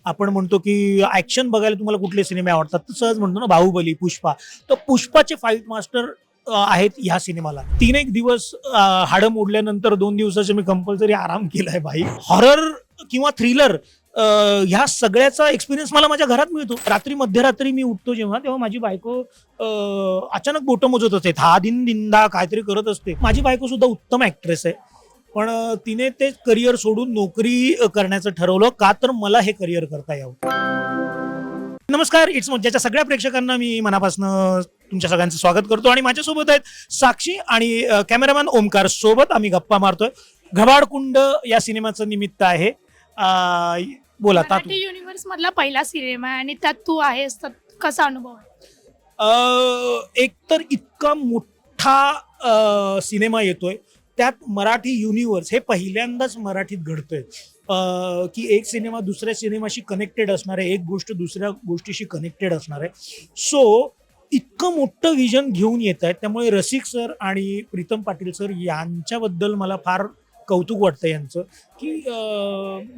आपण म्हणतो की ॲक्शन बघायला तुम्हाला कुठले सिनेमे आवडतात, तर सहज म्हणतो ना बाहुबली, पुष्पा. तर पुष्पाचे फाईट मास्टर आहेत ह्या सिनेमाला. 3 एक दिवस हाडं मोडल्यानंतर 2 दिवसाचे मी कंपल्सरी आराम केलाय भाई. हॉरर किंवा थ्रिलर ह्या सगळ्याचा एक्सपिरियन्स मला माझ्या घरात मिळतो. रात्री मध्यरात्री मी उठतो जेव्हा, तेव्हा माझी बायको अचानक बोटं मोजत असते. धा दिन दिंदा काहीतरी करत असते. माझी बायको सुद्धा उत्तम ॲक्ट्रेस आहे. पण तिने ते करिअर सोडून नोकरी करण्याचं ठरवलं का, तर मला हे करिअर करता यावं. नमस्कार, इट्स मज्जाच्या सगळ्या प्रेक्षकांना मी मनापासून तुमच्या सगळ्यांचं स्वागत करतो. आणि माझ्यासोबत आहेत साक्षी आणि कॅमेरामॅन ओमकार. सोबत आम्ही गप्पा मारतोय. घबाडकुंड या सिनेमाचं निमित्त आहे. बोला तातू. मराठी युनिव्हर्स मधला पहिला सिनेमा आहे आणि त्यात तू आहेस, तर कसा अनुभव आहे? एक तर इतका मोठा सिनेमा येतोय, त्यात मराठी युनिव्हर्स हे पहिल्यांदाच मराठीत घडतंय. की एक सिनेमा दुसऱ्या सिनेमाशी कनेक्टेड असणार आहे, एक गोष्ट दुसऱ्या गोष्टीशी कनेक्टेड असणार आहे. सो इतकं मोठं विजन घेऊन येत आहेत. त्यामुळे रसिक सर आणि प्रीतम पाटील सर यांच्याबद्दल मला फार कौतुक वाटतं यांचं, की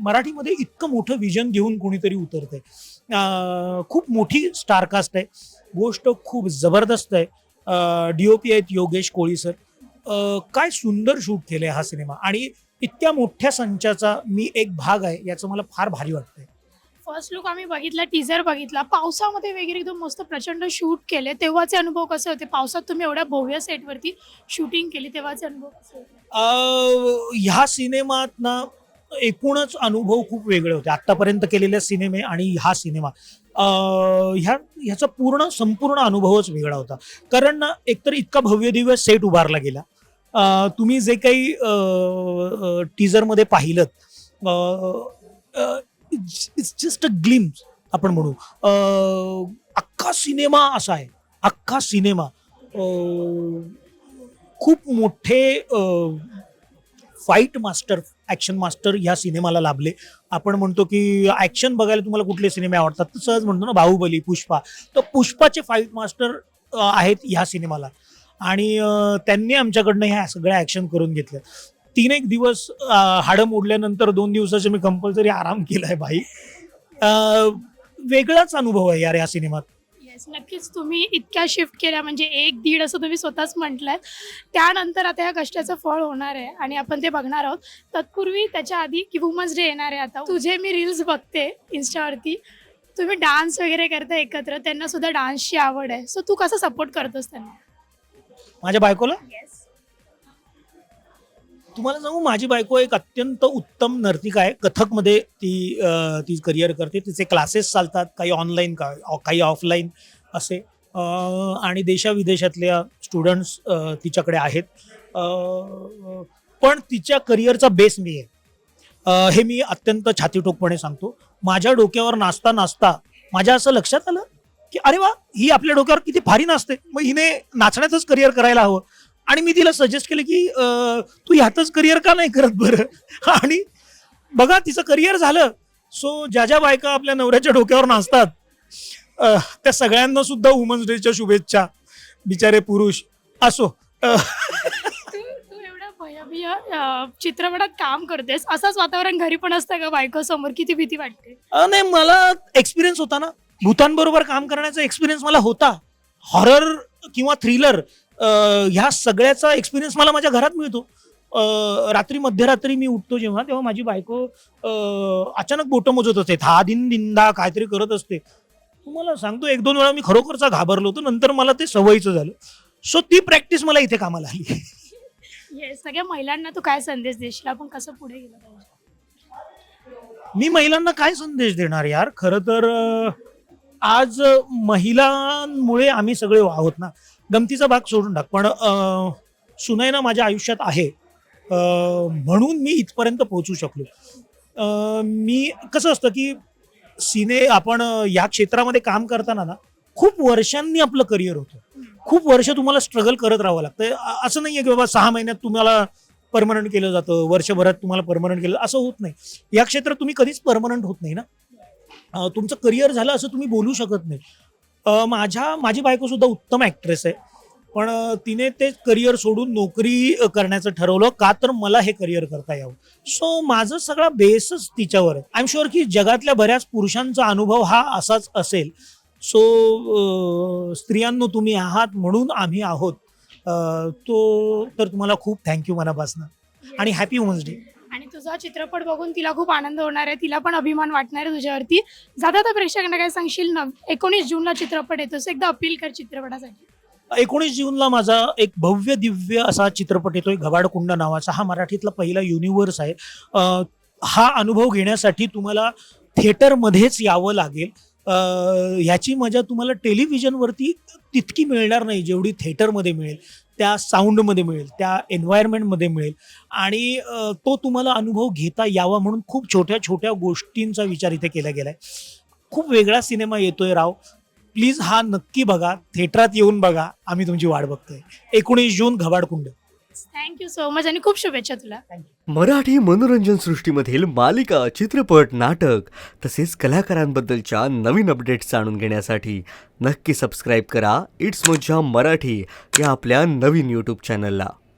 मराठीमध्ये इतकं मोठं विजन घेऊन कोणीतरी उतरतंय. खूप मोठी स्टारकास्ट आहे. गोष्ट खूप जबरदस्त आहे. DOP आहेत योगेश कोळी सर. काय सुंदर शूट केलंय हा सिनेमा, आणि इतक्या मोठ्या संचाचा मी एक भाग आहे याचं मला फार भारी वाटतंय. फर्स्ट लुक आम्ही बघितला, टीजर बघितला, पावसामध्ये वगैरे एकदम मस्त प्रचंड शूट केले. तेव्हाचे अनुभव कसे होते? पावसात तुम्ही एवढ्या भव्य सेटवरती शूटिंग केली, तेव्हाचे अनुभव कसे होते? ह्या सिनेमात ना एकूणच अनुभव खूप वेगळे होते. आतापर्यंत केलेले सिनेमे आणि हा सिनेमा ह्याचा संपूर्ण अनुभवच वेगळा होता. कारण ना एकतर इतका भव्य दिव्य सेट उभारला गेला. तुम्ही जे काही टीजरमध्ये पाहिलं, इट्स जस्ट अ ग्लिम्स आपण म्हणू. अख्खा सिनेमा असा आहे. अख्खा सिनेमा खूप मोठे फाईट मास्टर, ॲक्शन मास्टर ह्या सिनेमाला लाभले. आपण म्हणतो की ॲक्शन बघायला तुम्हाला कुठले सिनेमे आवडतात, तर सहज म्हणतो ना बाहुबली, पुष्पा. तर पुष्पाचे फाईट मास्टर आहेत ह्या सिनेमाला. आणि त्यांनी आमच्याकडनं ह्या सगळ्या ॲक्शन करून घेतल्या. 3 एक दिवस हाडं मोडल्यानंतर 2 दिवसाचे मी कंपल्सरी आराम केलाय भाई. वेगळाच अनुभव आहे यार या सिनेमात. येस, नक्कीच. तुम्ही इतक्या शिफ्ट केल्या, म्हणजे 1-1.5 असं तुम्ही स्वतःच म्हटलंय. त्यानंतर आता या कष्टाचं फळ होणार आहे आणि आपण ते बघणार आहोत. तत्पूर्वी त्याच्या आधी की वुमन्स डे येणार आहे आता. तुझे मी रील्स बघते इन्स्टावरती, तुम्ही डान्स वगैरे करता एकत्र, त्यांना सुद्धा डान्सची आवड आहे. सो तू कसं सपोर्ट करतोस त्यांना? माझ्या बायकोला येस. तुम्हाला सांगू, माझी बायको एक अत्यंत उत्तम नर्तिका आहे. कथकमध्ये ती करिअर करते. तिचे क्लासेस चालतात, काही ऑनलाईन काही ऑफलाईन असे. आणि देशाविदेशातल्या स्टुडंट्स तिच्याकडे आहेत. पण तिच्या करिअरचा बेस मी आहे. हे मी अत्यंत छातीठोकपणे सांगतो. माझ्या डोक्यावर नाचता नाचता माझ्या असं लक्षात आलं की अरे वा, ही आपल्या डोक्यावर किती भारी नाचते, मग हिने नाचण्यातच करिअर करायला हवं. आणि मी तिला सजेस्ट केलं की तू ह्यातच करिअर का नाही करत बरं. आणि बघा, तिचं करिअर झालं. सो ज्या ज्या बायका आपल्या नवऱ्याच्या डोक्यावर नाचतात, त्या सगळ्यांना सुद्धा वुमन्स डेच्या शुभेच्छा. बिचारे पुरुष असो. तू एवढं भयभीय चित्रपटात काम करतेस, असंच वातावरण घरी पण असतं का बायकोसमोर? किती भीती वाटते? नाही, मला एक्सपिरियन्स होता ना, भूतांबरोबर काम करण्याचा एक्सपिरियन्स मला होता. हॉरर किंवा थ्रिलर ह्या सगळ्याचा एक्सपिरियन्स मला माझ्या घरात मिळतो. रात्री मध्यरात्री मी उठतो जेव्हा, तेव्हा माझी बायको अचानक बोटं मोजत असते. धा दिन दिंदा काहीतरी करत असते. तुम्हाला सांगतो, 1-2 वेळा मी खरोखरचा घाबरलो होतो. नंतर मला ते सवयीचं झालं. सो ती प्रॅक्टिस मला इथे कामाला आली. येस, सगळ्या महिलांना तू काय संदेश देशील? आपण कसं पुढे गेलं पाहिजे? मी महिलांना काय संदेश देणार यार? खरं तर आज महिलांमुळे आम्ही सगळे आहोत ना. गमतीचा भाग सोडून टाक, पण सुनैना माझ्या आयुष्यात आहे म्हणून मी इथपर्यंत पोहोचू शकलो. मी कसं असतं की आपण या क्षेत्रामध्ये काम करताना ना, खूप वर्षांनी आपलं करिअर होतं. खूप वर्ष तुम्हाला स्ट्रगल करत राहावं लागतं. असं नाही आहे की बाबा 6 महिन्यात तुम्हाला परमनंट केलं जातं, वर्षभरात तुम्हाला परमनंट केलं, असं होत नाही. या क्षेत्रात तुम्ही कधीच परमनंट होत नाही ना. तुमचं करिअर झालं असं तुम्ही बोलू शकत नाही. माझी बायको सुद्धा उत्तम ॲक्ट्रेस आहे. पण तिने ते करिअर सोडून नोकरी करण्याचं ठरवलं का तर मला हे करिअर करता यावं. सो माझं सगळा बेसच तिच्यावर आहे. आय एम शुअर की जगातल्या बऱ्याच पुरुषांचा अनुभव हा असाच असेल. सो स्त्रियांनो तुम्ही आहात म्हणून आम्ही आहोत. तो तर तुम्हाला खूप थँक्यू मनापासून आणि हॅपी वुमन्स डे. आणि तुझा चित्रपट बघून तिला खूप आनंद होणार आहे, तिला पण अभिमान वाटणार आहे तुझ्यावरती. जाता तर प्रेक्षकांना काय सांगशील ना? 19 जूनला चित्रपट येतो, सो एकदा अपील कर चित्रपटासाठी. 19 जूनला माझा एक भव्य दिव्य असा चित्रपट येतोय घबाडकुंड नावाचा. हा मराठीतला पहिला युनिव्हर्स आहे. हा अनुभव घेण्यासाठी तुम्हाला थिएटरमध्येच यावं लागेल. ह्याची मजा तुम्हाला टेलिव्हिजनवरती तितकी मिळणार नाही जेवढी थिएटरमध्ये मिळेल. त्या साऊंडमध्ये मिळेल, त्या एन्व्हायरमेंटमध्ये मिळेल आणि तो तुम्हाला अनुभव घेता यावा म्हणून खूप छोट्या छोट्या गोष्टींचा विचार इथे केला गेलाय. खूप वेगळा सिनेमा येतोय राव. प्लीज हा नक्की बघा, थिएटरात येऊन बघा. आम्ही तुमची वाट बघतोय. 19 जून घबाडकुंड. थँक्यू सो मच आणि खूप शुभेच्छा तुला. मराठी मनोरंजन सृष्टीमधील मालिका, चित्रपट, नाटक तसेच कलाकारांबद्दलच्या नवीन अपडेट्स जाणून घेण्यासाठी नक्की सबस्क्राईब करा इट्स मज्जा मराठी या आपल्या नवीन यूट्यूब चॅनलला.